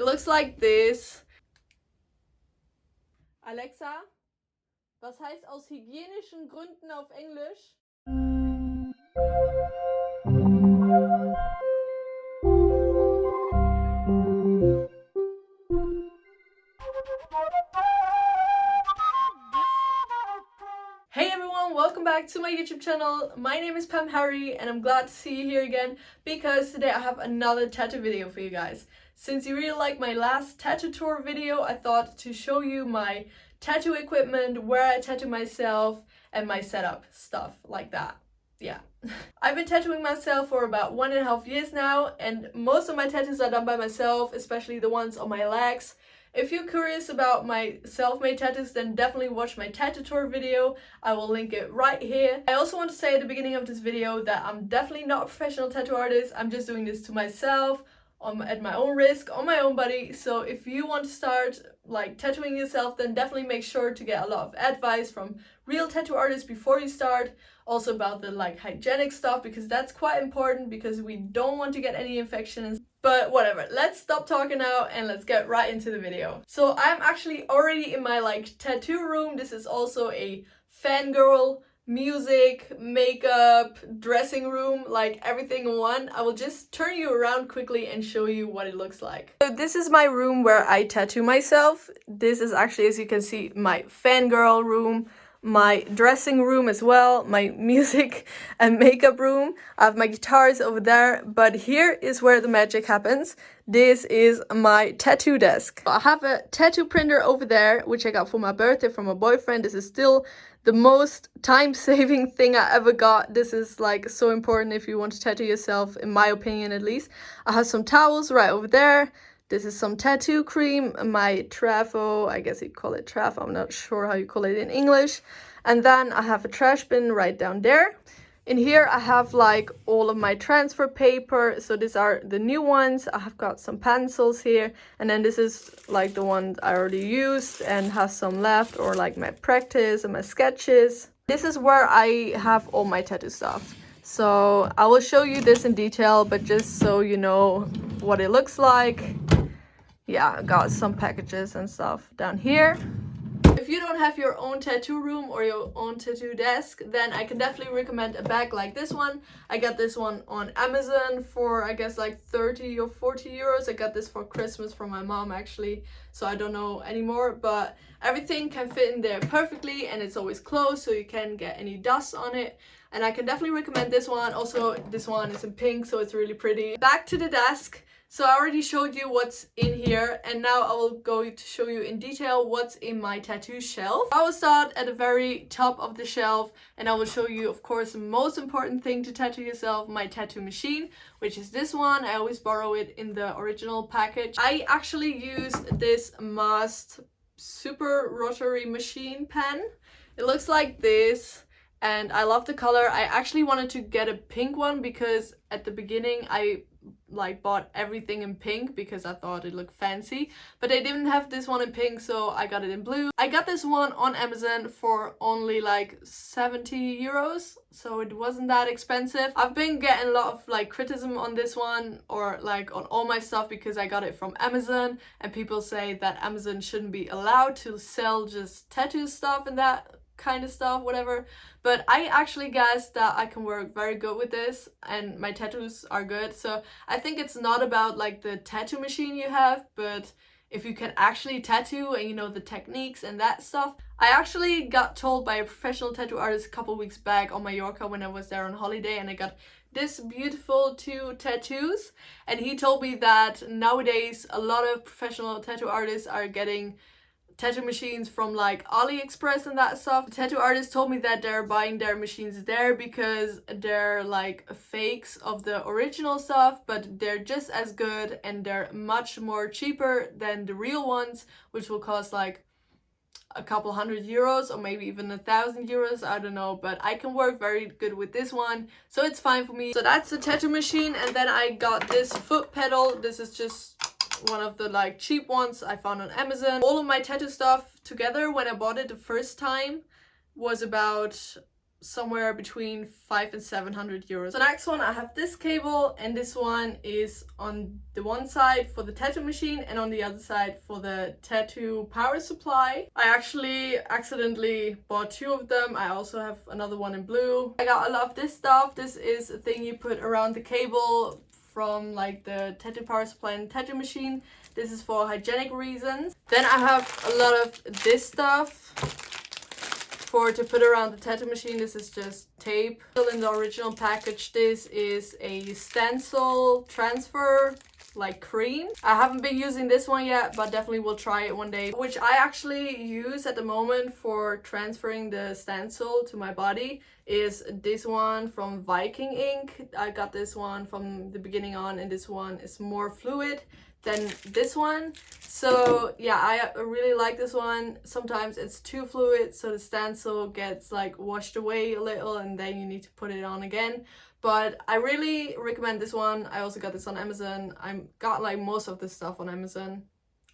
It looks like this. Alexa, was heißt aus hygienischen Gründen auf Englisch? Hey everyone, welcome back to my YouTube channel. My name is Pam Harry and I'm glad to see you here again because today I have another tattoo video for you guys. Since you really liked my last tattoo tour video, I thought to show you my tattoo equipment, where I tattoo myself, and my setup, stuff like that. Yeah. I've been tattooing myself for about 1.5 years now, and most of my tattoos are done by myself, especially the ones on my legs. If you're curious about my self-made tattoos, then definitely watch my tattoo tour video. I will link it right here. I also want to say at the beginning of this video that I'm definitely not a professional tattoo artist. I'm just doing this to myself, at my own risk, on my own body. So if you want to start like tattooing yourself, then definitely make sure to get a lot of advice from real tattoo artists before you start. Also about the like hygienic stuff, because that's quite important, because we don't want to get any infections. But whatever, let's stop talking now and let's get right into the video. So I'm actually already in my like tattoo room. This is also a fangirl, music, makeup, dressing room, like everything in one. I will just turn you around quickly and show you what it looks like. So this is my room where I tattoo myself. This is actually, as you can see, my fangirl room, my dressing room as well, my music and makeup room. I have my guitars over there, but here is where the magic happens. This is my tattoo desk. I have a tattoo printer over there, which I got for my birthday from my boyfriend. This is still the most time-saving thing I ever got. This is like so important if you want to tattoo yourself, in my opinion at least. I have some towels right over there. This is some tattoo cream, my trafo, I guess you call it trafo, I'm not sure how you call it in English. And then I have a trash bin right down there. In here I have like all of my transfer paper, so these are the new ones. I have got some pencils here, and then this is like the ones I already used and have some left, or like my practice and my sketches. This is where I have all my tattoo stuff. So I will show you this in detail, but just so you know what it looks like. Yeah, I got some packages and stuff down here. If you don't have your own tattoo room or your own tattoo desk, then I can definitely recommend a bag like this one. I got this one on Amazon for I guess like 30 or 40 euros. I got this for Christmas from my mom actually, so I don't know anymore, but everything can fit in there perfectly and it's always closed, so you can't get any dust on it. And I can definitely recommend this one. Also, this one is in pink, so it's really pretty. Back to the desk. So I already showed you what's in here, and now I will go to show you in detail what's in my tattoo shelf. I will start at the very top of the shelf, and I will show you, of course, the most important thing to tattoo yourself, my tattoo machine, which is this one. I always borrow it in the original package. I actually use this Mast super rotary machine pen. It looks like this, and I love the color. I actually wanted to get a pink one because at the beginning I like bought everything in pink because I thought it looked fancy, but they didn't have this one in pink, so I got it in blue. I got this one on Amazon for only like 70 euros, so it wasn't that expensive. I've been getting a lot of like criticism on this one, or like on all my stuff, because I got it from Amazon and people say that Amazon shouldn't be allowed to sell just tattoo stuff and that kind of stuff, whatever. But I actually guess that I can work very good with this and my tattoos are good. So I think it's not about like the tattoo machine you have, but if you can actually tattoo and you know the techniques and that stuff. I actually got told by a professional tattoo artist a couple weeks back on Mallorca when I was there on holiday, and I got this beautiful 2 tattoos, and he told me that nowadays a lot of professional tattoo artists are getting tattoo machines from like AliExpress and that stuff. The tattoo artist told me that they're buying their machines there because they're like fakes of the original stuff, but they're just as good and they're much more cheaper than the real ones, which will cost like a couple hundred euros or maybe even 1,000 euros, I don't know, but I can work very good with this one, so it's fine for me. So that's the tattoo machine. And then I got this foot pedal. This is just one of the like cheap ones I found on Amazon. All of my tattoo stuff together when I bought it the first time was about somewhere between 500 and 700 euros. The next one, I have this cable, and this one is on the one side for the tattoo machine and on the other side for the tattoo power supply. I actually accidentally bought two of them. I also have another one in blue. I got a lot of this stuff. This is a thing you put around the cable from like the tattoo power supply and tattoo machine. This is for hygienic reasons. Then I have a lot of this stuff to put around the tattoo machine. This is just tape. Still in the original package, this is a stencil transfer like cream. I haven't been using this one yet, but definitely will try it one day. Which I actually use at the moment for transferring the stencil to my body is this one from Viking ink. I got this one from the beginning on, and this one is more fluid than this one. So yeah, I really like this one. Sometimes it's too fluid, so the stencil gets like washed away a little and then you need to put it on again. But I really recommend this one. I also got this on Amazon. I got like most of this stuff on Amazon.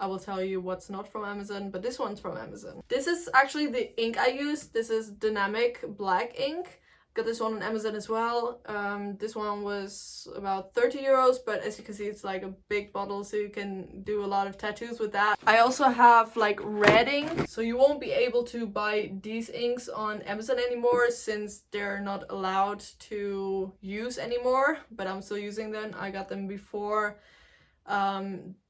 I will tell you what's not from Amazon, but this one's from Amazon. This is actually the ink I use. This is Dynamic Black ink. Got this one on Amazon as well. This one was about 30 euros, but as you can see, it's like a big bottle, so you can do a lot of tattoos with that. I also have like red ink, so you won't be able to buy these inks on Amazon anymore since they're not allowed to use anymore, but I'm still using them. I got them before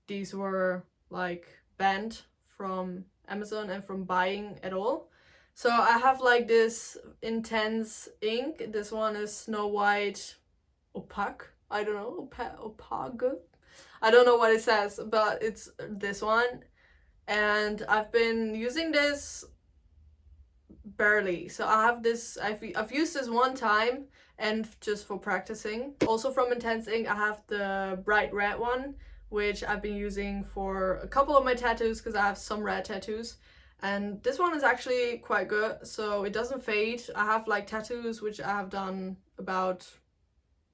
these were like banned from Amazon and from buying at all. So I have like this intense ink. This one is Snow White Opaque. I don't know, opaque. I don't know what it says, but it's this one. And I've been using this barely. So I have this, I've used this one time and just for practicing. Also from Intense Ink, I have the bright red one, which I've been using for a couple of my tattoos because I have some red tattoos. And this one is actually quite good, so it doesn't fade. I have like tattoos which I have done about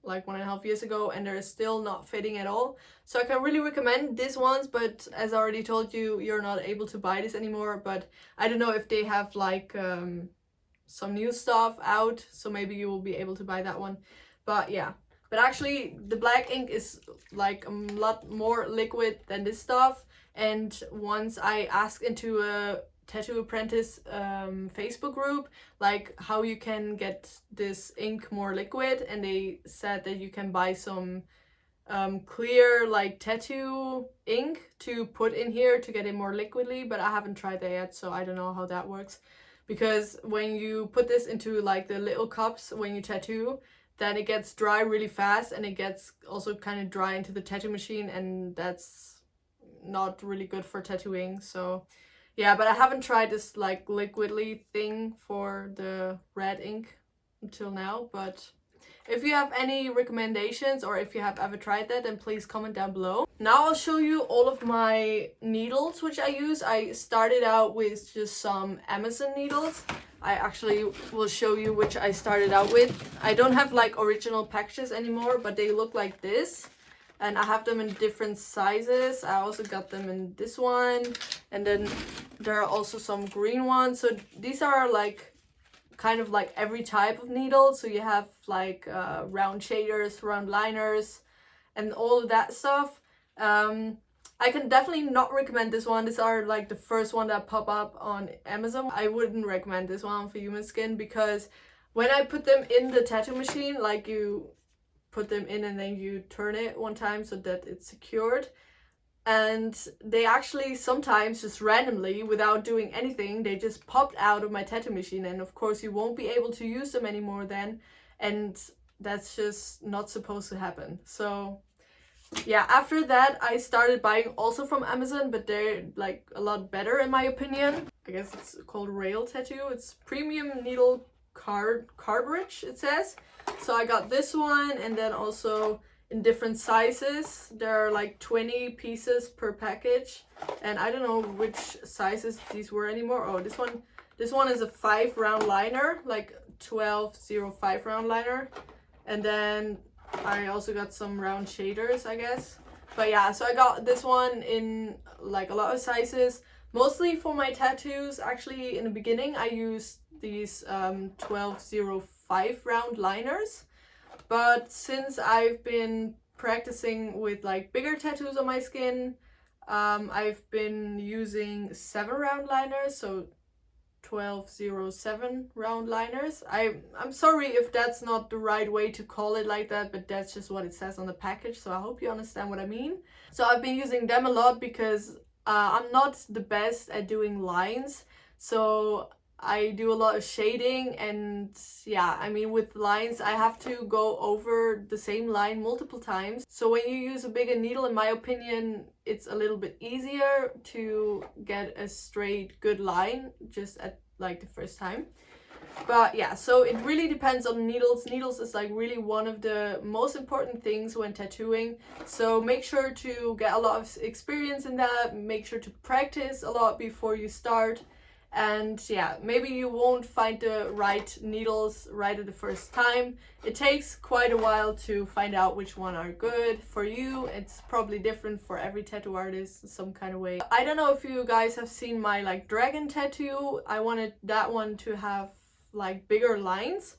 like 1.5 years ago, and they're still not fading at all. So I can really recommend these ones, but as I already told you, you're not able to buy this anymore. But I don't know if they have like some new stuff out, so maybe you will be able to buy that one. But yeah, but actually the black ink is like a lot more liquid than this stuff. And once I asked into a Tattoo Apprentice Facebook group like how you can get this ink more liquid, and they said that you can buy some clear like tattoo ink to put in here to get it more liquidly, but I haven't tried that yet, so I don't know how that works. Because when you put this into like the little cups when you tattoo, then it gets dry really fast, and it gets also kind of dry into the tattoo machine, and that's not really good for tattooing. So yeah, but I haven't tried this like liquidly thing for the red ink until now. But if you have any recommendations, or if you have ever tried that, then please comment down below. Now I'll show you all of my needles which I use. I started out with just some Amazon needles. I actually will show you which I started out with. I don't have like original packages anymore, but they look like this. And I have them in different sizes. I also got them in this one. And then there are also some green ones. So these are like kind of like every type of needle. So you have like round shaders, round liners, and all of that stuff. I can definitely not recommend this one. These are like the first one that pop up on Amazon. I wouldn't recommend this one for human skin, because when I put them in the tattoo machine, like you put them in and then you turn it one time so that it's secured, and they actually sometimes just randomly, without doing anything, they just popped out of my tattoo machine, and of course you won't be able to use them anymore then, and that's just not supposed to happen. So yeah, after that I started buying also from Amazon, but they're like a lot better in my opinion. I guess it's called Rail Tattoo. It's premium needle cartridge, it says. So I got this one, and then also in different sizes. There are like 20 pieces per package, and I don't know which sizes these were anymore. Oh, this one is a 5 round liner, like 1205 round liner. And then I also got some round shaders, I guess. But yeah, so I got this one in like a lot of sizes, Mostly for my tattoos, actually in the beginning I used these 1205 round liners, but since I've been practicing with like bigger tattoos on my skin, I've been using 7 round liners, so 1207 round liners. I'm sorry if that's not the right way to call it like that, but that's just what it says on the package, so I hope you understand what I mean. So I've been using them a lot because I'm not the best at doing lines, so I do a lot of shading, and yeah, I mean with lines I have to go over the same line multiple times. So when you use a bigger needle, in my opinion, it's a little bit easier to get a straight good line just at like the first time. But yeah, so it really depends on needles. Needles is like really one of the most important things when tattooing. So make sure to get a lot of experience in that. Make sure to practice a lot before you start. And yeah, maybe you won't find the right needles right at the first time. It takes quite a while to find out which one are good for you. It's probably different for every tattoo artist in some kind of way. I don't know if you guys have seen my like dragon tattoo. I wanted that one to have like bigger lines,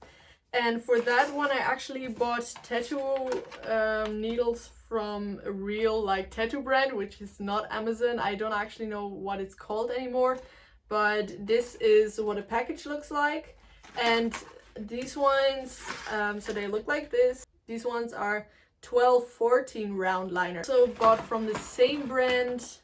and for that one I actually bought tattoo needles from a real like tattoo brand, which is not Amazon. I don't actually know what it's called anymore, but this is what a package looks like. And these ones, so they look like this. These ones are 1214 round liners, so bought from the same brand.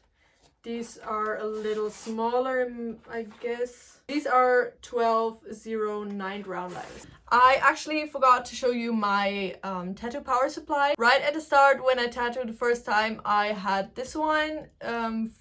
These are a little smaller, I guess. These are 1209 round liners. I actually forgot to show you my tattoo power supply. Right at the start, when I tattooed the first time, I had this one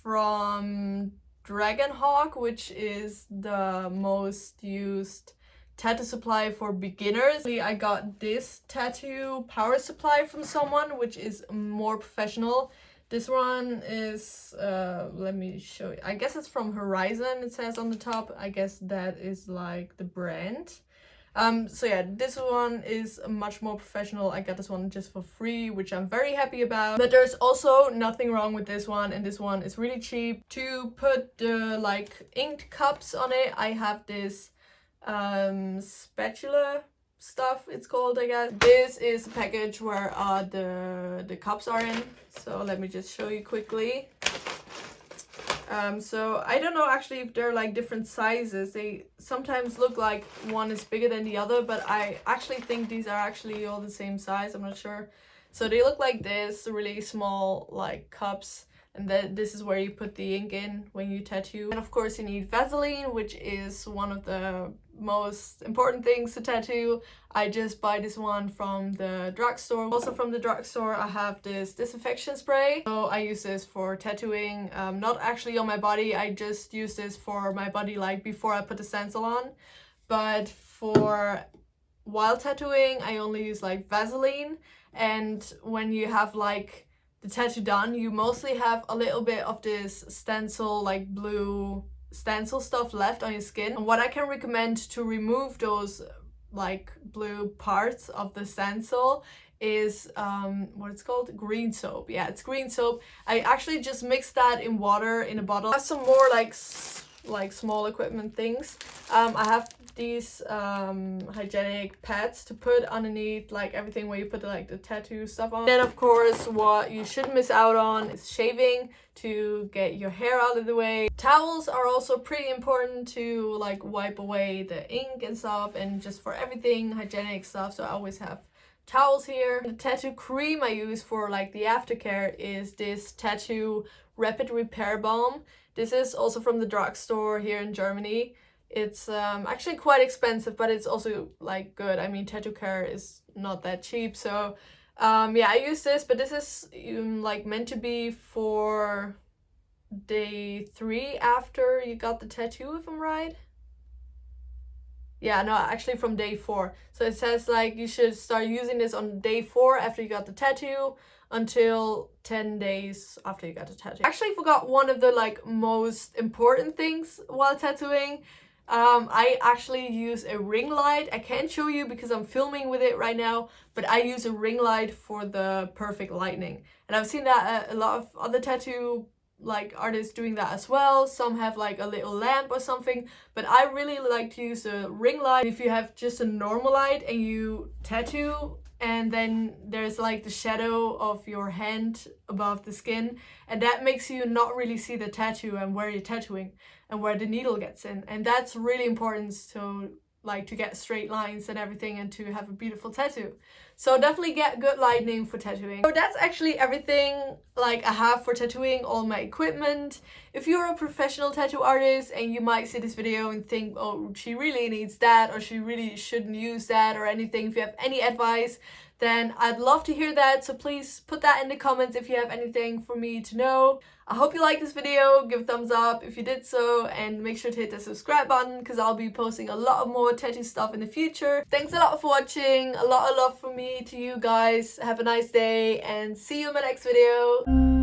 from Dragonhawk, which is the most used tattoo supply for beginners. I got this tattoo power supply from someone, which is more professional. This one is, let me show you. I guess it's from Horizon, it says on the top. I guess that is like the brand. So yeah, this one is much more professional. I got this one just for free, which I'm very happy about. But there's also nothing wrong with this one, and this one is really cheap. To put the like inked cups on it, I have this spatula stuff, it's called, I guess. This is a package where the cups are in, so let me just show you quickly. So I don't know actually if they're like different sizes. They sometimes look like one is bigger than the other, but I actually think these are actually all the same size. I'm not sure. So they look like this, really small like cups, and then this is where you put the ink in when you tattoo. And of course you need Vaseline, which is one of the most important things to tattoo. I just buy this one from the drugstore. Also from the drugstore I have this disinfection spray. So I use this for tattooing, not actually on my body. I just use this for my body like before I put the stencil on. But for while tattooing I only use like Vaseline. And when you have like the tattoo done, you mostly have a little bit of this stencil, like blue stencil stuff left on your skin. And what I can recommend to remove those like blue parts of the stencil is what it's called, green soap. Yeah, it's green soap. I actually just mix that in water in a bottle. I have some more like small equipment things. I have these hygienic pads to put underneath like everything where you put the tattoo stuff on. Then of course what you shouldn't miss out on is shaving to get your hair out of the way. Towels are also pretty important to like wipe away the ink and stuff, and just for everything hygienic stuff, so I always have towels here. The tattoo cream I use for like the aftercare is this Tattoo Rapid Repair Balm. This is also from the drugstore here in Germany. It's actually quite expensive, but it's also like good. I mean, tattoo care is not that cheap, so yeah, I use this, but this is like meant to be for day 3 after you got the tattoo, if I'm right. Yeah, no, actually from day 4. So it says like you should start using this on day 4 after you got the tattoo until 10 days after you got the tattoo. I actually forgot one of the like most important things while tattooing. I actually use a ring light. I can't show you because I'm filming with it right now, but I use a ring light for the perfect lighting. And I've seen that a lot of other tattoo like artists doing that as well. Some have like a little lamp or something, but I really like to use a ring light. If you have just a normal light and you tattoo, and then there's like the shadow of your hand above the skin, and that makes you not really see the tattoo and where you're tattooing and where the needle gets in, and that's really important, so like to get straight lines and everything and to have a beautiful tattoo. So definitely get good lighting for tattooing. So that's actually everything like I have for tattooing, all my equipment. If you're a professional tattoo artist and you might see this video and think, oh, she really needs that, or she really shouldn't use that or anything, if you have any advice, then I'd love to hear that. So please put that in the comments if you have anything for me to know. I hope you liked this video. Give a thumbs up if you did so, and make sure to hit the subscribe button because I'll be posting a lot of more tattoo stuff in the future. Thanks a lot for watching. A lot of love from me to you guys. Have a nice day and see you in my next video.